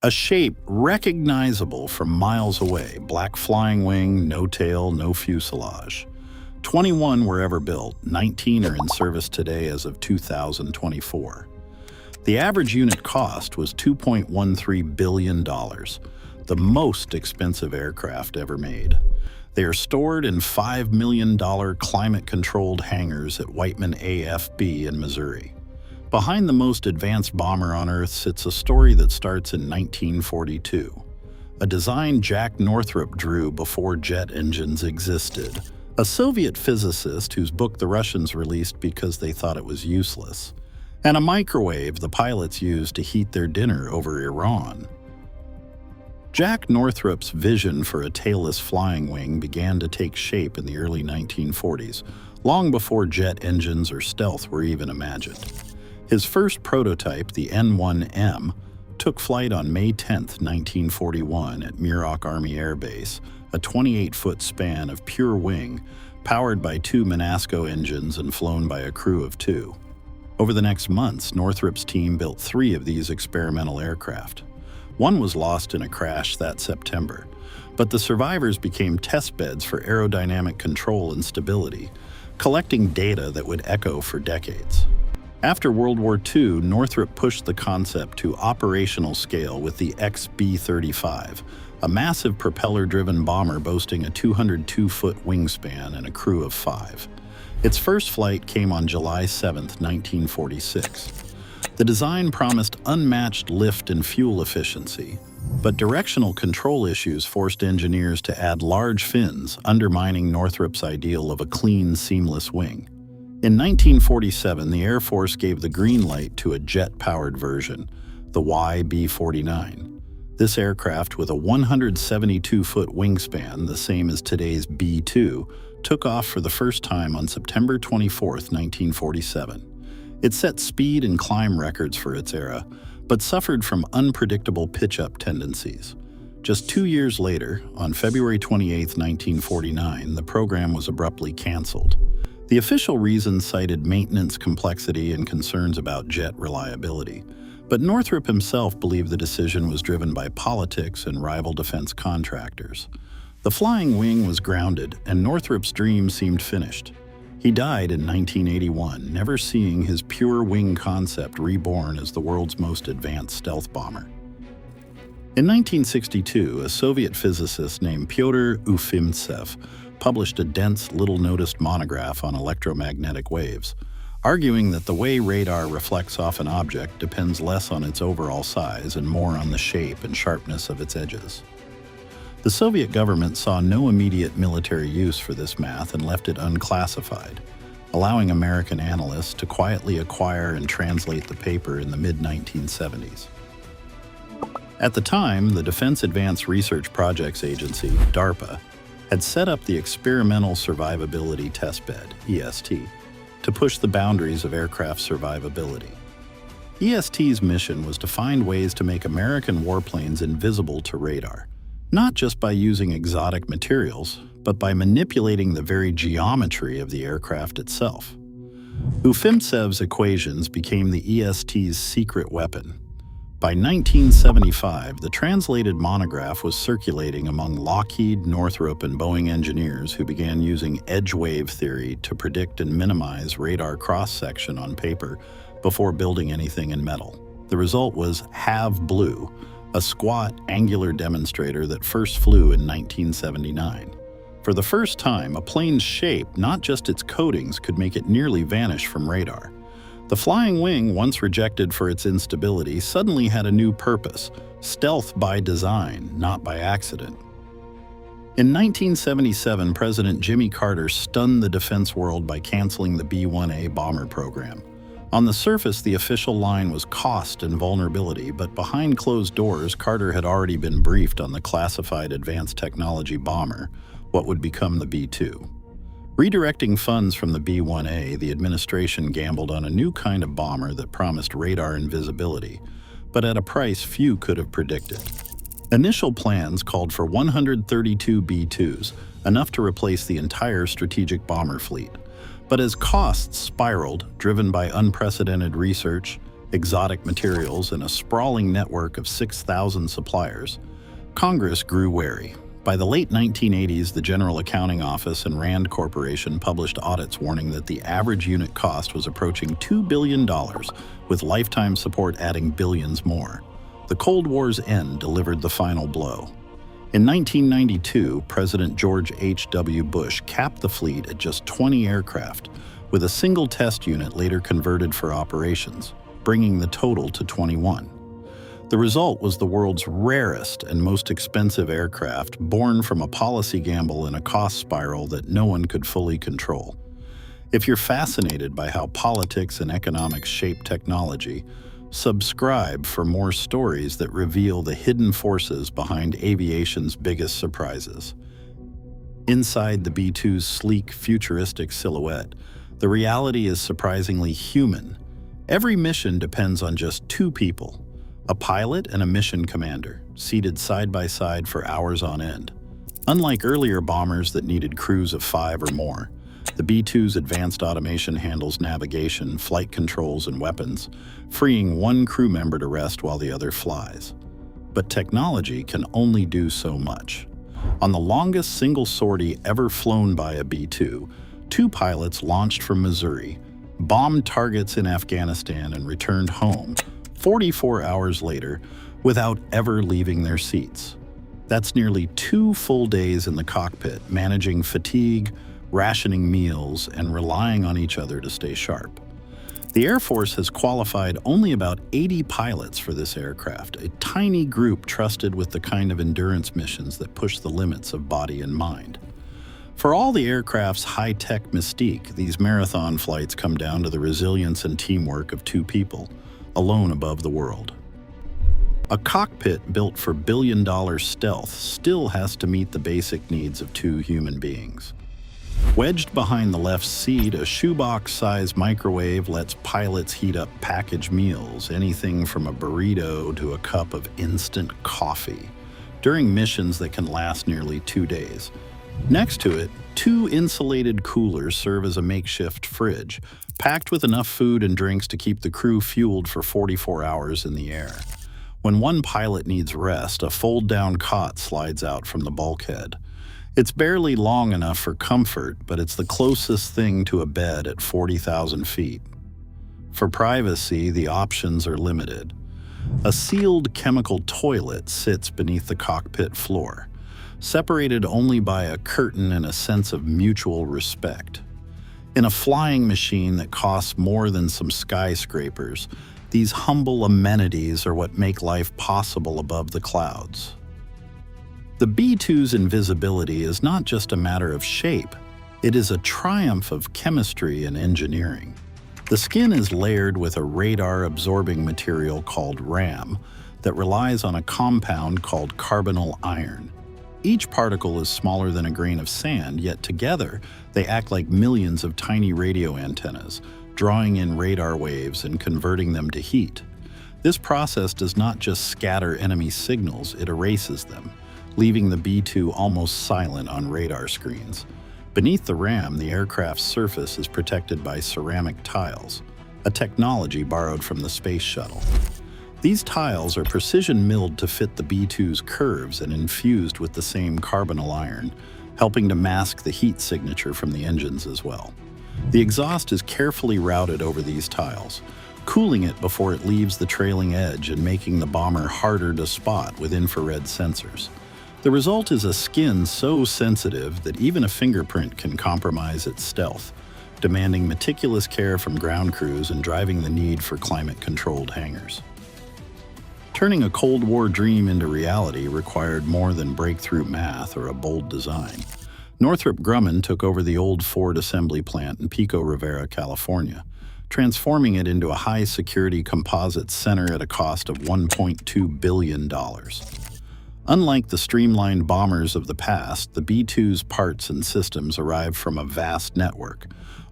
A shape recognizable from miles away, black flying wing, no tail, no fuselage. 21 were ever built, 19 are in service today as of 2024. The average unit cost was $2.13 billion, the most expensive aircraft ever made. They are stored in $5 million climate-controlled hangars at Whiteman AFB in Missouri. Behind the most advanced bomber on Earth sits a story that starts in 1942, a design Jack Northrop drew before jet engines existed, a Soviet physicist whose book the Russians released because they thought it was useless, and a microwave the pilots used to heat their dinner over Iran. Jack Northrop's vision for a tailless flying wing began to take shape in the early 1940s, long before jet engines or stealth were even imagined. His first prototype, the N-1M, took flight on May 10, 1941 at Muroc Army Air Base, a 28-foot span of pure wing, powered by 2 Manasco engines and flown by a crew of 2. Over the next months, Northrop's team built 3 of these experimental aircraft. One was lost in a crash that September, but the survivors became testbeds for aerodynamic control and stability, collecting data that would echo for decades. After World War II, Northrop pushed the concept to operational scale with the XB-35, a massive propeller-driven bomber boasting a 202-foot wingspan and a crew of 5. Its first flight came on July 7, 1946. The design promised unmatched lift and fuel efficiency, but directional control issues forced engineers to add large fins, undermining Northrop's ideal of a clean, seamless wing. In 1947, the Air Force gave the green light to a jet-powered version, the YB-49. This aircraft, with a 172-foot wingspan, the same as today's B-2, took off for the first time on September 24, 1947. It set speed and climb records for its era, but suffered from unpredictable pitch-up tendencies. Just 2 years later, on February 28, 1949, the program was abruptly canceled. The official reason cited maintenance complexity and concerns about jet reliability, but Northrop himself believed the decision was driven by politics and rival defense contractors. The flying wing was grounded, and Northrop's dream seemed finished. He died in 1981, never seeing his pure wing concept reborn as the world's most advanced stealth bomber. In 1962, a Soviet physicist named Pyotr Ufimtsev published a dense, little-noticed monograph on electromagnetic waves, arguing that the way radar reflects off an object depends less on its overall size and more on the shape and sharpness of its edges. The Soviet government saw no immediate military use for this math and left it unclassified, allowing American analysts to quietly acquire and translate the paper in the mid-1970s. At the time, the Defense Advanced Research Projects Agency, DARPA, had set up the Experimental Survivability Testbed, EST, to push the boundaries of aircraft survivability. EST's mission was to find ways to make American warplanes invisible to radar, not just by using exotic materials, but by manipulating the very geometry of the aircraft itself. Ufimtsev's equations became the EST's secret weapon. By 1975, the translated monograph was circulating among Lockheed, Northrop, and Boeing engineers who began using edge wave theory to predict and minimize radar cross-section on paper before building anything in metal. The result was HAV Blue, a squat, angular demonstrator that first flew in 1979. For the first time, a plane's shape, not just its coatings, could make it nearly vanish from radar. The flying wing, once rejected for its instability, suddenly had a new purpose: stealth by design, not by accident. In 1977, President Jimmy Carter stunned the defense world by canceling the B-1A bomber program. On the surface, the official line was cost and vulnerability, but behind closed doors, Carter had already been briefed on the classified advanced technology bomber, what would become the B-2. Redirecting funds from the B-1A, the administration gambled on a new kind of bomber that promised radar invisibility, but at a price few could have predicted. Initial plans called for 132 B-2s, enough to replace the entire strategic bomber fleet. But as costs spiraled, driven by unprecedented research, exotic materials, and a sprawling network of 6,000 suppliers, Congress grew wary. By the late 1980s, the General Accounting Office and Rand Corporation published audits warning that the average unit cost was approaching $2 billion, with lifetime support adding billions more. The Cold War's end delivered the final blow. In 1992, President George H.W. Bush capped the fleet at just 20 aircraft, with a single test unit later converted for operations, bringing the total to 21. The result was the world's rarest and most expensive aircraft, born from a policy gamble and a cost spiral that no one could fully control. If you're fascinated by how politics and economics shape technology, subscribe for more stories that reveal the hidden forces behind aviation's biggest surprises. Inside the B-2's sleek, futuristic silhouette, the reality is surprisingly human. Every mission depends on just two people, a pilot and a mission commander, seated side by side for hours on end. Unlike earlier bombers that needed crews of 5 or more, the B-2's advanced automation handles navigation, flight controls, and weapons, freeing one crew member to rest while the other flies. But technology can only do so much. On the longest single sortie ever flown by a B-2, 2 pilots launched from Missouri, bombed targets in Afghanistan, and returned home 44 hours later without ever leaving their seats. That's nearly 2 full days in the cockpit, managing fatigue, rationing meals, and relying on each other to stay sharp. The Air Force has qualified only about 80 pilots for this aircraft, a tiny group trusted with the kind of endurance missions that push the limits of body and mind. For all the aircraft's high-tech mystique, these marathon flights come down to the resilience and teamwork of 2 people, alone above the world. A cockpit built for billion-dollar stealth still has to meet the basic needs of 2 human beings. Wedged behind the left seat, a shoebox-sized microwave lets pilots heat up packaged meals, anything from a burrito to a cup of instant coffee, during missions that can last nearly 2 days. Next to it, 2 insulated coolers serve as a makeshift fridge, packed with enough food and drinks to keep the crew fueled for 44 hours in the air. When one pilot needs rest, a fold-down cot slides out from the bulkhead. It's barely long enough for comfort, but it's the closest thing to a bed at 40,000 feet. For privacy, the options are limited. A sealed chemical toilet sits beneath the cockpit floor, separated only by a curtain and a sense of mutual respect. In a flying machine that costs more than some skyscrapers, these humble amenities are what make life possible above the clouds. The B-2's invisibility is not just a matter of shape, it is a triumph of chemistry and engineering. The skin is layered with a radar-absorbing material called RAM that relies on a compound called carbonyl iron. Each particle is smaller than a grain of sand, yet together they act like millions of tiny radio antennas, drawing in radar waves and converting them to heat. This process does not just scatter enemy signals, it erases them, leaving the B-2 almost silent on radar screens. Beneath the RAM, the aircraft's surface is protected by ceramic tiles, a technology borrowed from the space shuttle. These tiles are precision-milled to fit the B-2's curves and infused with the same carbonyl iron, helping to mask the heat signature from the engines as well. The exhaust is carefully routed over these tiles, cooling it before it leaves the trailing edge and making the bomber harder to spot with infrared sensors. The result is a skin so sensitive that even a fingerprint can compromise its stealth, demanding meticulous care from ground crews and driving the need for climate-controlled hangars. Turning a Cold War dream into reality required more than breakthrough math or a bold design. Northrop Grumman took over the old Ford assembly plant in Pico Rivera, California, transforming it into a high-security composite center at a cost of $1.2 billion. Unlike the streamlined bombers of the past, the B-2's parts and systems arrived from a vast network,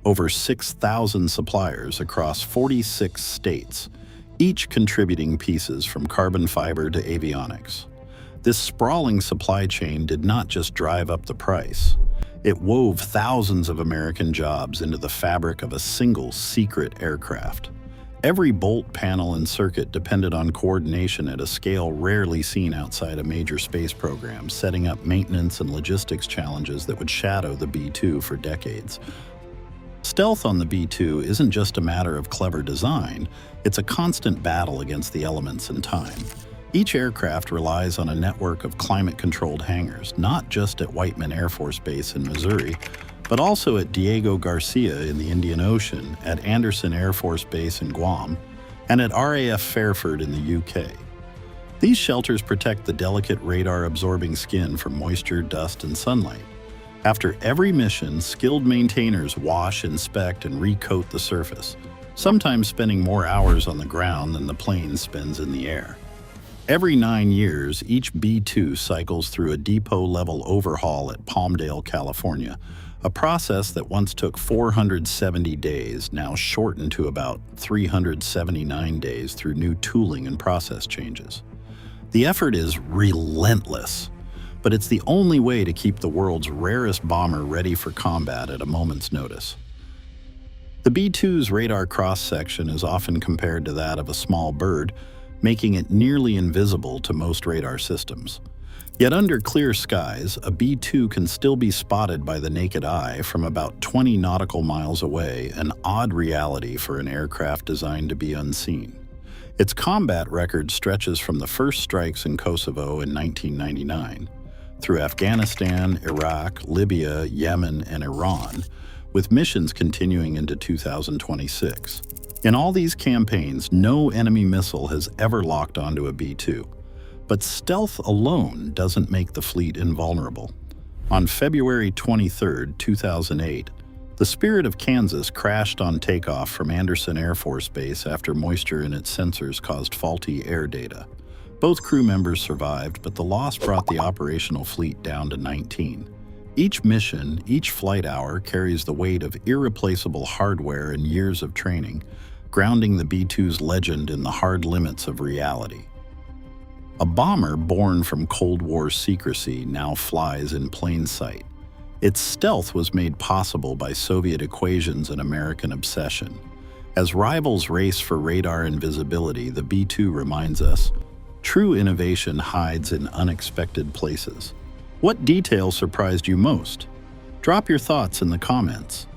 over 6,000 suppliers across 46 states, each contributing pieces from carbon fiber to avionics. This sprawling supply chain did not just drive up the price. It wove thousands of American jobs into the fabric of a single secret aircraft. Every bolt, panel, and circuit depended on coordination at a scale rarely seen outside a major space program, setting up maintenance and logistics challenges that would shadow the B-2 for decades. Stealth on the B-2 isn't just a matter of clever design, it's a constant battle against the elements and time. Each aircraft relies on a network of climate-controlled hangars, not just at Whiteman Air Force Base in Missouri, but also at Diego Garcia in the Indian Ocean, at Andersen Air Force Base in Guam, and at RAF Fairford in the UK. These shelters protect the delicate radar-absorbing skin from moisture, dust, and sunlight. After every mission, skilled maintainers wash, inspect, and recoat the surface, sometimes spending more hours on the ground than the plane spends in the air. Every 9 years, each B-2 cycles through a depot-level overhaul at Palmdale, California, a process that once took 470 days, now shortened to about 379 days through new tooling and process changes. The effort is relentless, but it's the only way to keep the world's rarest bomber ready for combat at a moment's notice. The B-2's radar cross-section is often compared to that of a small bird, making it nearly invisible to most radar systems. Yet under clear skies, a B-2 can still be spotted by the naked eye from about 20 nautical miles away, an odd reality for an aircraft designed to be unseen. Its combat record stretches from the first strikes in Kosovo in 1999, through Afghanistan, Iraq, Libya, Yemen, and Iran, with missions continuing into 2026. In all these campaigns, no enemy missile has ever locked onto a B-2. But stealth alone doesn't make the fleet invulnerable. On February 23, 2008, the Spirit of Kansas crashed on takeoff from Andersen Air Force Base after moisture in its sensors caused faulty air data. Both crew members survived, but the loss brought the operational fleet down to 19. Each mission, each flight hour carries the weight of irreplaceable hardware and years of training, grounding the B-2's legend in the hard limits of reality. A bomber born from Cold War secrecy now flies in plain sight. Its stealth was made possible by Soviet equations and American obsession. As rivals race for radar invisibility, the B-2 reminds us, true innovation hides in unexpected places. What detail surprised you most? Drop your thoughts in the comments.